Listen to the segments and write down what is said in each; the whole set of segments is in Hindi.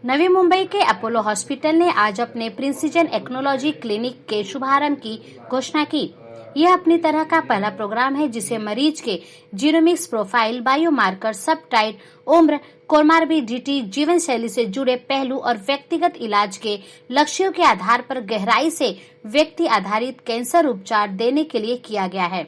नवी मुंबई के अपोलो हॉस्पिटल ने आज अपने प्रिंसिजन टेक्नोलॉजी क्लिनिक के शुभारंभ की घोषणा की। यह अपनी तरह का पहला प्रोग्राम है जिसे मरीज के जीनोमिक्स प्रोफाइल, बायोमार्कर, सबटाइप, उम्र, कोमॉर्बिडिटी, जीवन शैली से जुड़े पहलू और व्यक्तिगत इलाज के लक्ष्यों के आधार पर गहराई से व्यक्ति आधारित कैंसर उपचार देने के लिए किया गया है।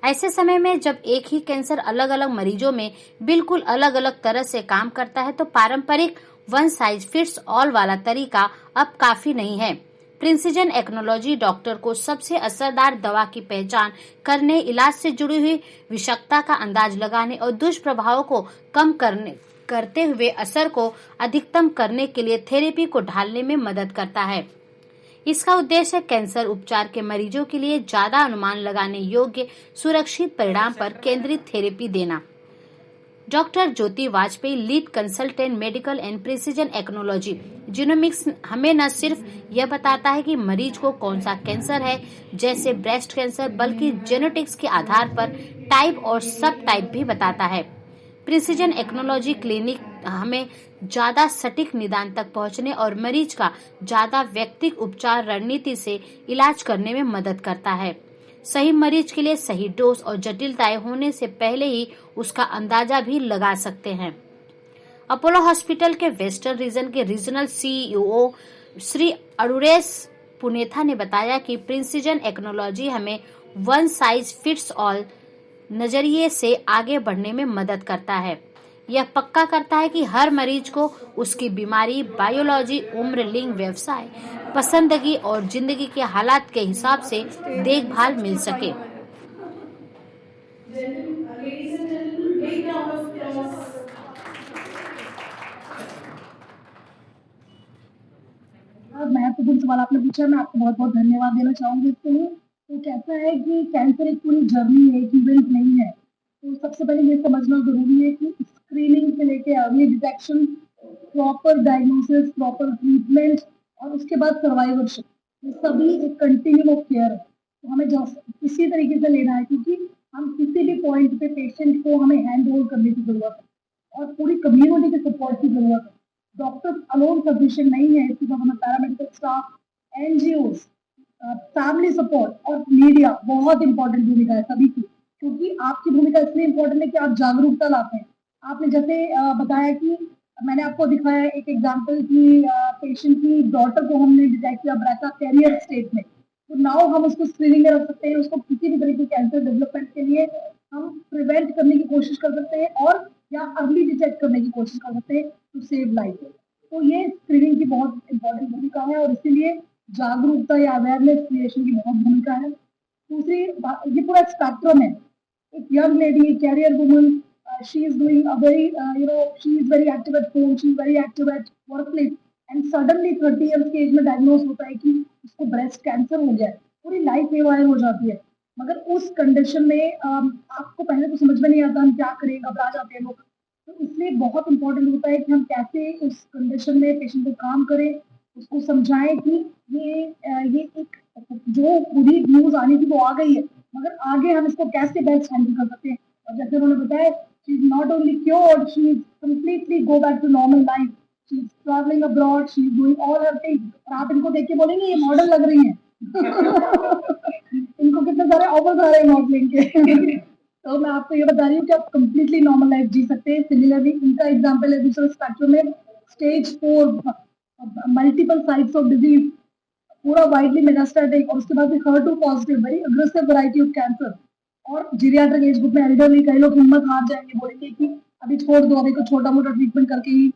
ऐसे समय में जब एक ही कैंसर अलग अलग मरीजों में बिल्कुल अलग अलग तरह से काम करता है तो पारंपरिक वन साइज फिट्स ऑल वाला तरीका अब काफी नहीं है। प्रिंसिजन टेक्नोलॉजी डॉक्टर को सबसे असरदार दवा की पहचान करने, इलाज से जुड़ी हुई विषाक्तता का अंदाज लगाने और दुष्प्रभावों को कम करते हुए असर को अधिकतम करने के लिए थेरेपी को ढालने में मदद करता है। इसका उद्देश्य कैंसर उपचार के मरीजों के लिए ज्यादा अनुमान लगाने योग्य सुरक्षित परिणाम पर केंद्रित थेरेपी देना। Doctor Jyoti Vajpayee, lead consultant medical and precision technology genomics, हमें न सिर्फ यह बताता है कि मरीज को कौन सा कैंसर है जैसे ब्रेस्ट कैंसर, बल्कि जेनेटिक्स के आधार पर टाइप और सब टाइप भी बताता है। प्रिसिजन टेक्नोलॉजी क्लिनिक हमें ज्यादा सटीक निदान तक पहुंचने और मरीज का ज्यादा व्यक्तिगत उपचार रणनीति से इलाज करने में मदद करता है। सही मरीज के लिए सही डोज और जटिलताएं होने से पहले ही उसका अंदाजा भी लगा सकते हैं। अपोलो हॉस्पिटल के वेस्टर्न रीजन के रीजनल सीईओ श्री अरुणेश पुनेथा ने बताया कि प्रिंसिजन टेक्नोलॉजी हमें वन साइज फिट्स ऑल नजरिए से आगे बढ़ने में मदद करता है। यह पक्का करता है कि हर मरीज को उसकी बीमारी, बायोलॉजी, उम्र, लिंग, व्यवसाय, पसंदगी और जिंदगी के हालात के हिसाब से देखभाल मिल सके। महत्वपूर्ण सवाल आपने पूछा, मैं आपको बहुत बहुत धन्यवाद देना चाहूंगी इसके लिए। तो कैसा है कि कैंसर एक पूरी जर्नी है, एक इवेंट नहीं है। तो सबसे पहले ये समझना जरूरी है कि स्क्रीनिंग से लेके early detection, proper diagnosis, proper treatment और उसके बाद सर्वाइवरशिप, ये सभी एक कंटिन्यूम ऑफ केयर है। तो हमें इसी तरीके से लेना है क्योंकि हम किसी भी पॉइंट पे पेशेंट को हमें हैंड होल्ड करने की जरूरत है और पूरी कम्युनिटी के सपोर्ट की जरूरत है। डॉक्टर्स अलोन सफिशिएंट नहीं है, इसके साथ हमें paramedical staff, NGO, family support और मीडिया बहुत इंपॉर्टेंट भूमिका है सभी की, क्योंकि आपकी भूमिका इसलिए इंपॉर्टेंट है कि आप जागरूकता लाते हैं। आपने जैसे बताया कि मैंने आपको दिखाया एक एग्जांपल की पेशेंट की डॉटर को हमने डिटेक्ट किया ब्रेका कैरियर स्टेज में, तो नाउ हम उसको स्क्रीनिंग में रख सकते हैं, उसको किसी भी तरह की कैंसर डेवलपमेंट के लिए हम प्रिवेंट करने की कोशिश कर सकते हैं और या अर्ली डिटेक्ट करने की कोशिश कर सकते हैं टू सेव लाइफ। तो ये स्क्रीनिंग की बहुत इंपॉर्टेंट भूमिका है और इसीलिए जागरूकता या अवेयरनेस क्रिएशन की बहुत भूमिका है। दूसरी ये पूरा स्पेक्ट्रम है। एक young lady, career woman, she is doing a very she is very active at home, she is very active at workplace and suddenly 30 years के एज में डायग्नोस होता है कि उसको ब्रेस्ट कैंसर हो गया है, पूरी लाइफ हेवायर हो जाती है। मगर उस कंडीशन में आपको पहले तो समझ में नहीं आता हम क्या करें, घबरा जाते हैं लोग। तो इसलिए बहुत इंपॉर्टेंट होता है कि हम कैसे उस कंडीशन में पेशेंट को काम करें, उसको समझाएं कि ये एक जो बुरी न्यूज आनी थी वो आ गई है, मगर आगे हम इसको कैसे बेस्ट हैंडल कर सकते हैं। और जैसे उन्होंने बताया, she is not only cured, she is completely go back to normal life. She is traveling abroad, she is doing all her things. और आप इनको देख के बोलेंगे ये मॉडल लग रही हैं। इनको कितने सारे ऑफर्स आ रहे हैं मॉडलिंग के। तो मैं आपको ये बता रही हूँ कि आप completely normal लाइफ जी सकते हैं। सिमिलरली इनका एग्जाम्पल है दूसरे स्पेक्ट्रम में stage 4 multiple sites of disease, पूरा वाइडली मेटास्टेटिक और उसके बाद HER2 positive, very aggressive variety of cancer. और जीरियाट्रिक एज ग्रुप में एल्डरली कई लोग हिम्मत हार जाएंगे, बोलेंगे कि अभी छोड़ दो, अभी को छोटा मोटा ट्रीटमेंट करके ही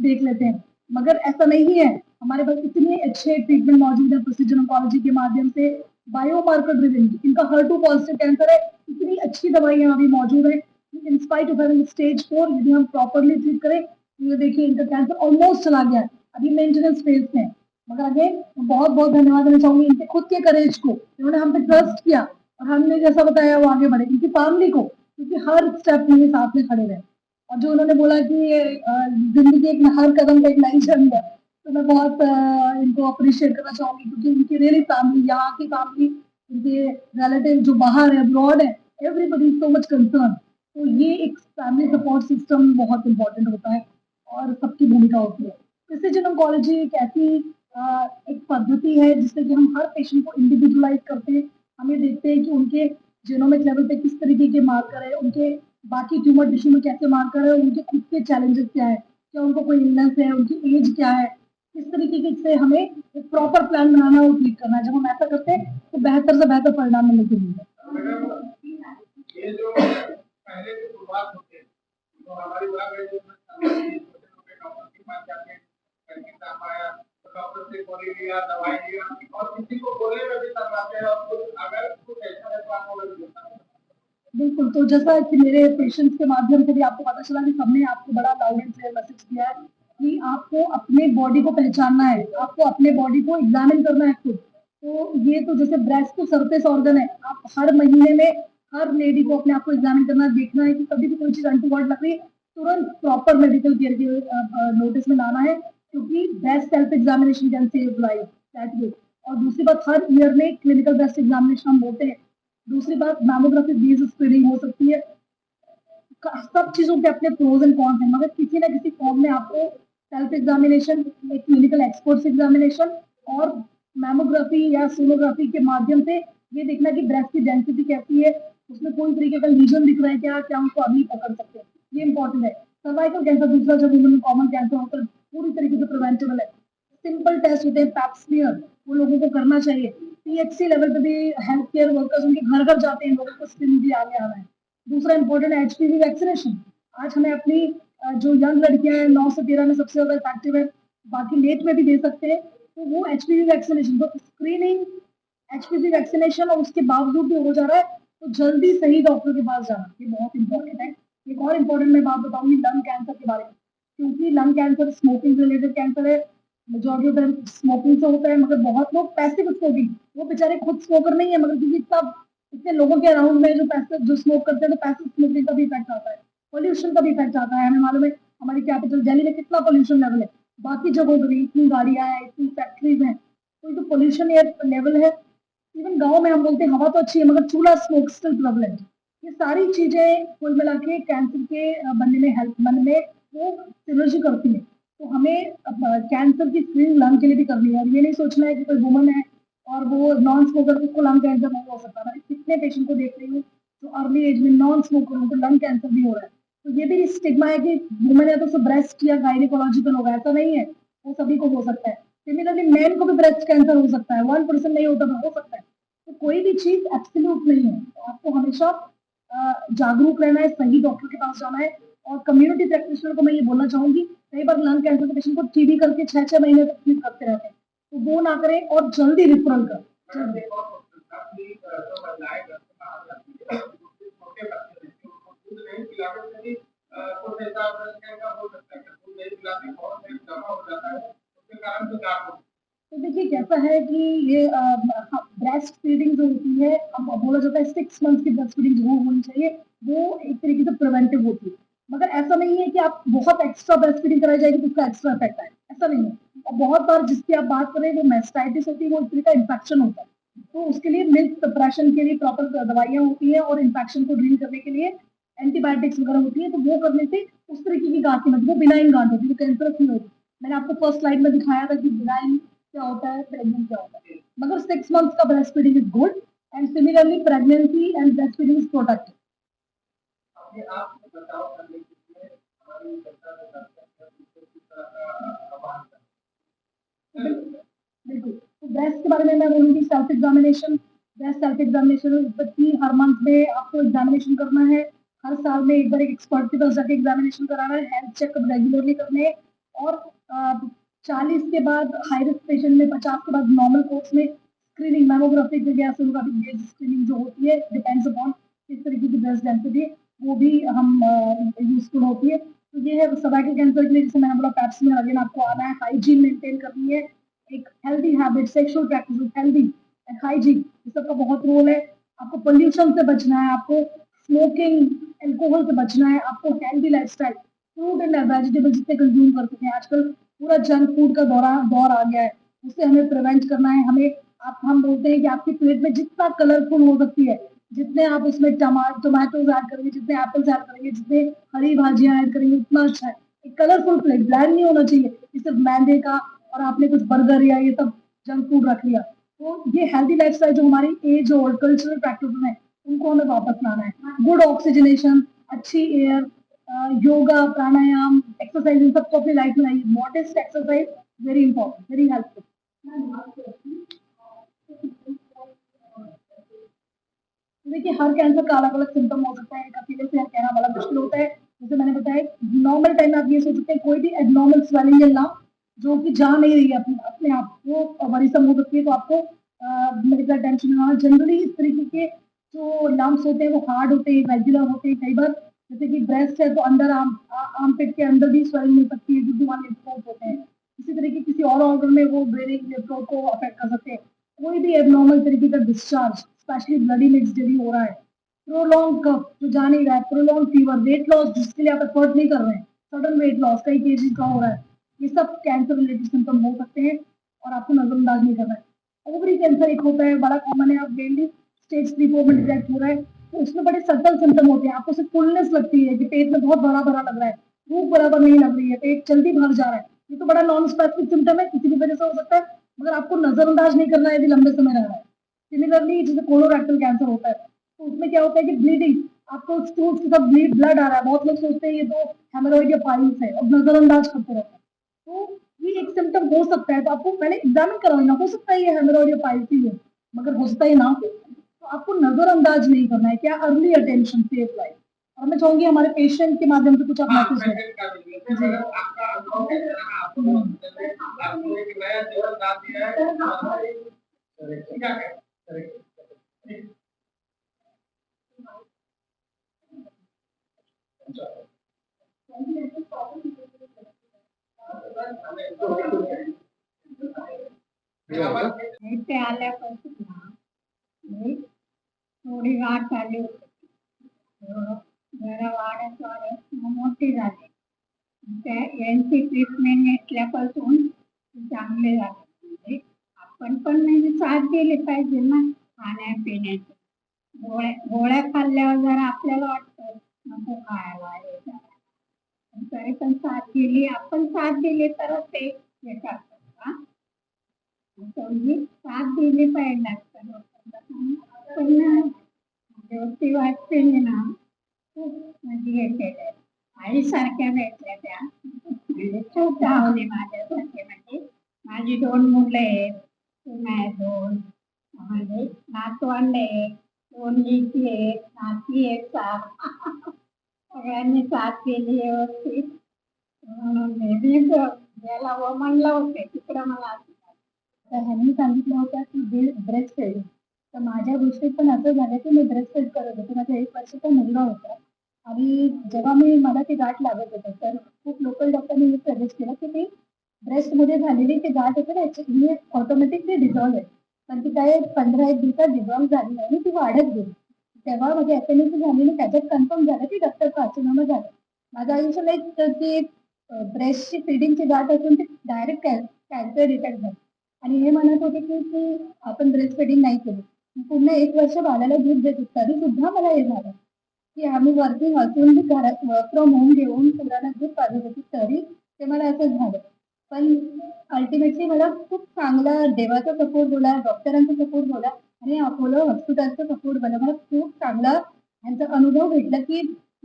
देख लेते हैं। मगर ऐसा नहीं है, हमारे पास इतने अच्छे ट्रीटमेंट मौजूद है प्रिसिजन ऑन्कोलॉजी के माध्यम से। बायोमार्कर ड्रिवन, इनका HER2 पॉजिटिव कैंसर है, इतनी अच्छी दवाइयां अभी मौजूद है in spite of having stage 4, यदि हम प्रॉपरली ट्रीट करें तो ये देखिए इनका कैंसर ऑलमोस्ट चला गया है, अभी मेंटेनेंस फेज में। मगर अगेन बहुत बहुत धन्यवाद देना चाहूंगी इनके खुद के करेज को, इन्होंने हम पे ट्रस्ट किया और हमने जैसा बताया वो आगे बढ़े, इनकी फैमिली को, क्योंकि हर स्टेप में ये साथ में खड़े रहे। और जो उन्होंने बोला कि जिंदगी एक हर कदम पे एक नई जंग है, तो मैं बहुत इनको अप्रिशिएट करना चाहूंगी, क्योंकि इनकी रियली फैमिली, यहाँ की फैमिली, इनके रिलेटिव जो बाहर है, अब्रॉड है, एवरीबडी सो मच कंसर्न। तो ये एक फैमिली सपोर्ट सिस्टम बहुत इंपॉर्टेंट होता है और सबकी भूमिका होती है। प्रिसिजन ऑन्कोलॉजी एक ऐसी एक पद्धति है जिससे कि हम हर पेशेंट को इंडिविजुअलाइज करते हैं। हम ये देखते हैं कि उनके जीनोमिक लेवल पे किस तरीके के मार्कर है, उनके बाकी ट्यूमर टिश्यू में कैसे मार्कर है, उनके खुद के चैलेंजेस क्या है, क्या उनको कोई इलनेस है, उनकी एज क्या है, किस तरीके के से हमें एक प्रॉपर प्लान बनाना और ट्रीट करना है। जब हम ऐसा करते हैं तो बेहतर से बेहतर परिणाम मिलने के लिए। ये जो पहले की शुरुआत होती है तो हमारी बात है जो छोटे-छोटे डॉक्टर के पास जाके करके काम आया तो डॉक्टर से गोली लिया, दवाई लिया और किसी को बोले में भी शर्माते हैं और कुछ अगर कुछ ऐसा है तो आपको लग जाता है। बिल्कुल, तो जैसा कि मेरे पेशेंट्स के माध्यम से भी आपको पता चला कि सबने आपको बड़ा लाउड एंड क्लियर मैसेज दिया है कि आपको अपने बॉडी को पहचानना है, आपको अपने बॉडी को एग्जामिन करना है खुद। तो ये तो जैसे ब्रेस्ट तो सरफेस ऑर्गन है, आप हर महीने में हर लेडी को अपने आप को एग्जामिन करना है, देखना है कि कभी भी कोई चीज़ अनटूवर्ड लग रही है, तुरंत प्रॉपर मेडिकल केयर के नोटिस में लाना है, क्योंकि breast self examination can save life, that way. और दूसरी बात, हर ईयर में क्लिनिकल ब्रेस्ट एग्जामिनेशन हम बोलते हैं। दूसरी बात, मैमोग्राफी बेस्ड स्क्रीनिंग हो सकती है। सब चीज़ों के अपने प्रोज एंड कॉन्स हैं, मगर किसी ना किसी फॉर्म में आपको सेल्फ एग्जामिनेशन, एक क्लिनिकल एक्सपर्ट्स एग्जामिनेशन और मैमोग्राफी या सोनोग्राफी के माध्यम से ये देखना कि ब्रेस्ट की डेंसिटी कैसी है, उसमें कोई तरीके का लीजन दिख रहा है क्या, क्या उसको अभी पकड़ सकते हैं, ये इंपॉर्टेंट है। सर्वाइकल कैंसर दूसरा जो वुमेन में कॉमन कैंसर होता है, पूरी तरीके से प्रिवेंटेबल है। सिंपल टेस्ट होते हैं, पैप स्मीयर, वो लोगों को करना चाहिए। पीएचसी लेवल पे भी हेल्थ केयर वर्कर्स उनके घर घर जाते हैं, लोगों को स्क्रीनिंग के लिए आगे आना है। दूसरा इंपॉर्टेंट है एचपीवी वैक्सीनेशन। आज हमें अपनी जो यंग लड़कियां हैं 9 से 13 में सबसे ज्यादा इफेक्टिव है, बाकी लेट में भी दे सकते हैं, तो वो एचपीवी वैक्सीनेशन, तो स्क्रीनिंग, एचपीवी वैक्सीनेशन और उसके बावजूद भी हो जा रहा है तो जल्दी सही डॉक्टर के पास जाना, ये बहुत इंपॉर्टेंट है। एक और इम्पोर्टेंट मैं बात बताऊंगी लंग कैंसर के बारे में, क्योंकि lung cancer smoking related cancer है, मेजॉरिटी ऑफ टाइम स्मोकिंग से होता है, मगर बहुत लोग पैसिव स्मोकिंग, वो बेचारे खुद स्मोकर नहीं है, मगर क्योंकि सब इतने लोगों के अराउंड में जो पैसिव जो स्मोक करते हैं, तो पैसिव स्मोकिंग का भी इफेक्ट आता है, पोल्यूशन का भी इफेक्ट आता है। हमें मालूम है हमारी कैपिटल दिल्ली में कितना पोल्यूशन लेवल है, बाकी जगहों पर भी इतनी गाड़ियां हैं, इतनी फैक्ट्रीज हैं, तो जो पोल्यूशन एयर लेवल है, इवन गाँव में हम बोलते हैं हवा तो अच्छी है मगर चूल्हा स्मोक स्टिल प्रेवलेंट। ये सारी चीजें कुल मिला के कैंसर के बनने में हेल्प बनने में वो सिनर्जी करती है। तो हमें कैंसर की स्क्रीनिंग लंग के लिए भी करनी है, और ये नहीं सोचना है कि कोई वुमन है और वो नॉन स्मोकर, उसको लंग कैंसर नहीं हो सकता। मैं कितने पेशेंट को देख रही हूँ जो अर्ली एज में नॉन स्मोकर, उनको लंग कैंसर भी हो रहा है। तो ये भी स्टिग्मा है कि वुमन है तो सिर्फ ब्रेस्ट या गायनिकोलॉजिकल होगा, ऐसा नहीं है, वो सभी को हो सकता है। सिमिलरली मेन को भी ब्रेस्ट कैंसर हो सकता है, 1% नहीं होता तो हो सकता है। तो कोई भी चीज एब्सोल्यूट नहीं है, तो आपको हमेशा जागरूक रहना है, सही डॉक्टर के पास जाना है। और कम्युनिटी प्रैक्टिशनर को मैं ये बोलना चाहूंगी, कई बार लंग कैंसर के पेशेंट को टीबी करके 6-6 महीने तक ट्रीट करते रहते हैं, तो वो ना करें और जल्दी रिफरल करें। मैडम एक और क्वेश्चन था कि जो महिलाएं घर से बाहर जाती है छोटे बच्चे हैं उनको दूध नहीं पिलाने से भी कुछ ऐसा ब्रेस्ट कैंसर हो सकता है, दूध नहीं पिलाते बहुत में जमा हो जाता है उसके कारण से क्या होता है? तो देखिए कैसा है कि ये ब्रेस्ट फीडिंग जो होती है, अब बोला जाता है 6 मंथ की ब्रेस्ट फीडिंग जो होनी चाहिए, वो एक तरीके से प्रिवेंटिव होती है। मगर ऐसा नहीं है कि आप बहुत एक्स्ट्रा ब्रेस्ट फीडिंग कराई जाएगी तो उसका एक्स्ट्रा इफेक्ट आए, ऐसा नहीं है। और बहुत बार जिसकी आप बात करें वो मेस्टाइटिस होती है, वो एक तरीके का इन्फेक्शन होता है, तो उसके लिए मिल्क सप्रेशन के लिए प्रॉपर दवाइयाँ होती है, और इन्फेक्शन को ड्रील करने के लिए एंटीबायोटिक्स वगैरह होती है, तो वो करने से उस तरीके की गांठ नहीं बनती, वो बिनाइन गांठ होती है, वो कैंसरस नहीं होती। मैंने आपको फर्स्ट स्लाइड में दिखाया था कि बिनाइन क्या होता है, प्रेग्नेंट क्या होता है। मगर 6 मंथ्स का breast feeding is good, and similarly pregnancy and breast feeding is protected. अपने आप को बचाव करने के लिए हमारी जनता के साथ किस तरह का आह्वान करें? बिल्कुल, तो ब्रेस्ट के बारे में मैं बोलूँगी self examination, breast self examination हर मंथ में आपको एग्जामिनेशन करना है, हर साल में एक बार एक एक्सपर्ट के पास जाके एग्जामिनेशन कराना है, हेल्थ चेकअप रेगुलरली करने हैं, और 40 के बाद हाई रिस्क पेशेंट में, 50 के बाद नॉर्मल कोर्स में स्क्रीनिंग, मैमोग्राफी या सोनोग्राफी बेस्ड स्क्रीनिंग जो होती है, डिपेंड्स अपॉन किस तरीके की ब्रेस्ट डेंसिटी, वो भी हम यूजफुल होती है। तो ये है सर्वाइकल कैंसर के लिए, जैसे मैंने बोला पैप्स में अगेन आपको आना है, हाइजीन मेंटेन करनी है, एक healthy habit, sexual practice, healthy and hygiene, इस सबका बहुत रोल है। आपको पोल्यूशन से बचना है, आपको स्मोकिंग, अल्कोहल से बचना है, आपको healthy lifestyle, fruit and vegetable जितने कंज्यूम कर सकें। आजकल पूरा जंक फूड का दौर आ गया है, उससे हमें प्रिवेंट करना है। हम बोलते हैं कि आपकी प्लेट में जितना कलरफुल हो सकती है, जितने आप उसमें टमाटोज ऐड करेंगे, जितने एप्पल्स ऐड करेंगे, जितने हरी भाजियां ऐड करेंगे, उतना अच्छा है। एक कलरफुल प्लेट, ब्लैंड नहीं होना चाहिए कि सिर्फ मैदे का और आपने कुछ बर्गर या ये सब जंक फूड रख लिया। तो ये हेल्दी लाइफस्टाइल जो हमारी एज और कल्चरल प्रैक्टिस है उनको हमें वापस लाना है। गुड ऑक्सीजनेशन, अच्छी एयर, योगा, प्राणायाम, एक्सरसाइज, इन सबको अपनी लाइफ में लाइए। Modest exercise very important, very helpful. देखिए हर कैंसर का अलग अलग सिम्टम हो सकता है, एक अकेले से कहना बड़ा मुश्किल होता है। जैसे मैंने बताया नॉर्मल टाइम में आप ये सोच सकते हैं कोई भी एबनॉर्मल स्वेलिंग या लंप जो कि जा नहीं रही है अपने आप वो वरीसम हो सकती है, तो आपको मेडिकल अटेंशन में आना। जनरली इस तरीके के जो लम्प्स होते हैं वो हार्ड होते हैं, रेगुलर होते हैं। कई बार जैसे कि ब्रेस्ट है तो अंदर आर्म पेट के अंदर भी स्वेलिंग मिल सकती है, जो वन होते हैं। इसी तरीके किसी और ऑर्गन में वो ब्रेनिंग को अफेक्ट कर सकते हैं। कोई भी एबनॉर्मल तरीके का डिस्चार्ज, स्पेशली ब्लडी मिक्स यदि हो रहा है, प्रोलॉन्ग कफ जो जा नहीं रहा है, प्रोलॉन्ग फीवर, वेट लॉस जिसके लिए आप एफर्ट नहीं कर रहे हैं, सडन वेट लॉस कई केजी का हो रहा है, ये सब कैंसर रिलेटेड सिम्टम हो सकते हैं और आपको नजरअंदाज नहीं करना है। ओवरी कैंसर एक होता है, बड़ा कॉमन है, अब डेली स्टेज 3-4 में डिटेक्ट हो रहा है, तो उसमें बड़े सटल सिम्टम होते हैं। आपको सिर्फ फुलनेस लगती है कि पेट में बहुत भरा भरा लग रहा है, भूख बराबर नहीं लग रही है, पेट जल्दी भर जा रहा है, ये तो बड़ा नॉन स्पेसिफिक सिम्टम है, किसी भी वजह से हो सकता है, मगर आपको नजरअंदाज नहीं करना है यदि लंबे समय रह रहा है। सिमिलरली जैसे कोलोरेक्टल कैंसर होता है तो उसमें क्या होता है कि ब्लीडिंग, आपको स्टूल्स के साथ ब्लड आ रहा है, बहुत लोग सोचते हैं ये तो हेमोरॉइड या पाइल्स है, अब नजरअंदाज करते रहते हैं। तो ये एक सिम्टम हो सकता है, तो आपको पहले एग्जामिन कराना, हो सकता है ये हेमोरॉइड या पाइल्स ही है, मगर हो सकता है ना हो, तो आपको नजरअंदाज नहीं करना है। क्या अर्ली अटेंशन सेव लाइफ। और मैं चाहूंगी हमारे पेशेंट के माध्यम से कुछ आप हाँ, मैसेज पेशेंट का दीजिए। तो मैडम आपका अनुभव कैसे रहा? आपको एक नया जीवन दान दिया है। क्या करें? इथे आल्यापासून ना मी थोडी वाट आली होती. जरा वाढत वाढत मग मोठी झाली. त्या यांची ट्रीटमेंट घेतल्यापासून चांगले झाले. म्हणजे आपण पण म्हणजे साथ दिली पाहिजे ना खाण्यापिण्याची. गोळ्या खाल्ल्यावर जरा आपल्याला वाटतं नको खायला हे जरा. पण तरी पण साथ दिली, आपण साथ दिली तरच ते हे करतात हा. समजी साथ दिली पाहिजे डॉक्टर लोकांना. पण ज्योती वाजपेयी ना खूप म्हणजे हे केलंय. आईसारख्या भेटल्या त्या. म्हणजे खूप धावली माझ्यासाठी. म्हणजे माझी 2 मुलं आहेत, सून आहे 2, म्हणजे नातवंड आहे, 2 लेकी आहेत, नाती आहेत 7. सगळ्यांनी साथ केली व्यवस्थित. मी याला म्हणलं होते तिकडं मला तर ह्यांनी सांगितलं होतं की ब्रेस्ट फेडिंग, तर माझ्या गोष्टीत पण असं झालं की मी ब्रेस्ट फेड करत होते. माझा 1 वर्षाचा मुलगा होता आणि जेव्हा मला ती गाठ लागत होतं तर खूप लोकल डॉक्टरनी सजेस्ट केलं की ती ब्रेस्टमध्ये झालेली ती गाठ होती ना ही ऑटोमॅटिकली डिझॉल्व्ह आहे. पण ती काय 15-1 दिवसात डिझॉल्व्ह झाली नाही आणि ती वाढत गेली. तेव्हा माझी एफएनएसी झाली आणि त्याच्यात कन्फर्म झालं की रक्त कार्सिनोमा झालं. माझं आयुष्य लाईक की ब्रेस्टची फीडिंगची गाठ असून ती डायरेक्ट कॅन्सर डिटेक्ट झाली. आणि हे म्हणत होते की आपण ब्रेस्ट फीडिंग नाही केली. पूर्ण 1 वर्ष बाळाला दूध देत होते तरी सुद्धा मला हे झालं की आम्ही वर्किंग असून मी घरात वर्क फ्रॉम होम घेऊन मुलांना दूध पाजत होती तरी ते मला असं झालं. पण अल्टिमेटली मला खूप चांगला देवाचा सपोर्ट बोला, डॉक्टरांचा सपोर्ट बोला आणि अपोलो हॉस्पिटलचा सपोर्ट बोला. मला खूप चांगला ह्यांचा अनुभव भेटला की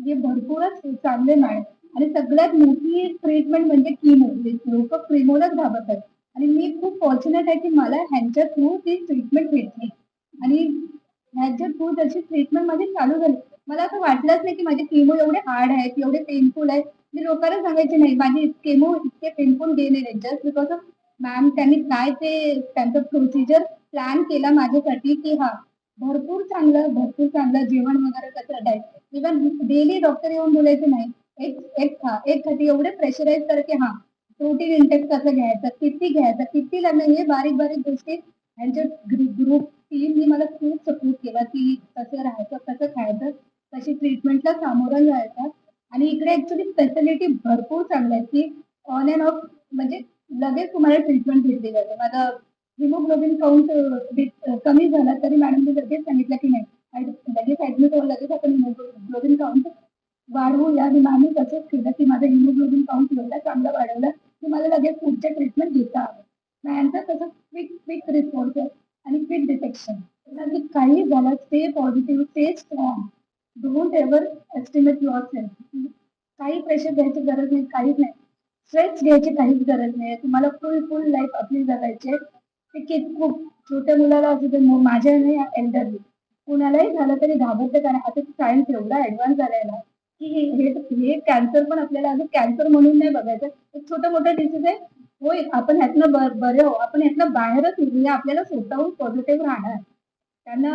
हे भरपूरच चांगले नाही. आणि सगळ्यात मोठी ट्रीटमेंट म्हणजे कीमो. लोक कीमोलाच घाबरतात आणि मी खूप फॉर्च्युनेट आहे की मला ह्यांच्या थ्रू ती ट्रीटमेंट भेटली आणि ह्यांच्या थ्रू त्याची ट्रीटमेंट माझी चालू झाली. मला असं वाटलंच नाही की माझे कीमो एवढे हार्ड आहेत, एवढे पेनफुल आहेत. मी लोकांना सांगायचे नाही माझे केमो इतके पेनफुल गेले नाही जस्ट बिकॉज ऑफ मॅम त्यांनी काय ते त्यांचं प्रोसिजर प्लॅन केला माझ्यासाठी की हा भरपूर चांगलं जेवण वगैरे कसं डाएट. इवन डेली डॉक्टर येऊन बोलायचे नाही एक खा एक खाती एवढे प्रेशराईज करके हा प्रोटीन इंटेक कसं घ्यायचं, किती लागणं, हे बारीक बारीक गोष्टी ह्यांच्या ग्रुप टीमनी मला खूप सपोर्ट केला की कसं राहायचं, कसं खायचं, कशी ट्रीटमेंटला सामोरं जायचं. आणि इकडे ऍक्च्युली फॅसिलिटी भरपूर चांगल्या आहेत की ऑन अँड ऑफ म्हणजे लगेच तुम्हाला ट्रीटमेंट भेटली जाते. माझं हिमोग्लोबिन काउंट कमी झाला तरी मॅडमने लगेच सांगितलं की नाही लगेच ऍडमिट होऊन लगेच आपण हिमोग्लोबिन काउंट वाढवू या आणि आम्ही तसंच केलं की माझं हिमोग्लोबिन काउंट एवढा चांगला वाढवला की मला लगेच पुढचं ट्रीटमेंट घेता आलं. मग तसं क्विक रिस्पॉन्स आहे आणि क्विक डिटेक्शन. की काही झालं, stay positive, stay strong. Don't ever estimate yourself. काही प्रेशर घ्यायची गरज नाही, काहीच नाही. स्ट्रेस घ्यायची काहीच गरज नाही. तुम्हाला फुल लाईफ आपली जगायची आहे. ते खूप छोट्या मुलाला असू दे, माझ्या नाही एल्डरली कुणालाही झालं तरी घाबरते, कारण आता सायन्स एवढा ॲडव्हान्स झालाय ना की हे कॅन्सर पण आपल्याला अजून कॅन्सर म्हणून नाही बघायचं. एक छोटा मोठा डिसीज आहे. होय, आपण ह्यातनं बरे हो, आपण ह्यातनं बाहेरच निघूया, आपल्याला स्वतःहून पॉझिटिव्ह राहणार. त्याने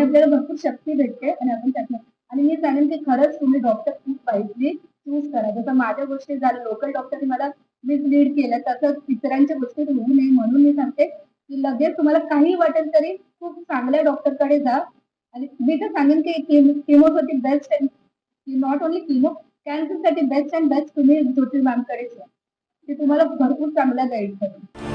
आपल्याला भरपूर शक्ती भेटते आणि आपण त्यातनं. आणि मी सांगेन की खरंच तुम्ही डॉक्टर खूप वाईटली चूज करा. जसं माझ्या गोष्टी झाल्या, लोकल डॉक्टरने मला मिसलीड केलं, तसं इतरांच्या गोष्टीत होऊ नये म्हणून मी सांगते की लगेच तुम्हाला काही वाटेल तरी खूप चांगल्या डॉक्टरकडे जा. आणि मी तर सांगेन की किमोसाठी बेस्ट आहे. नॉट ओन्ली किमो, कॅन्सरसाठी बेस्ट अँड बेस्ट तुम्ही ज्योती मॅमकडेच या. ते तुम्हाला भरपूर चांगला गाईड करेल.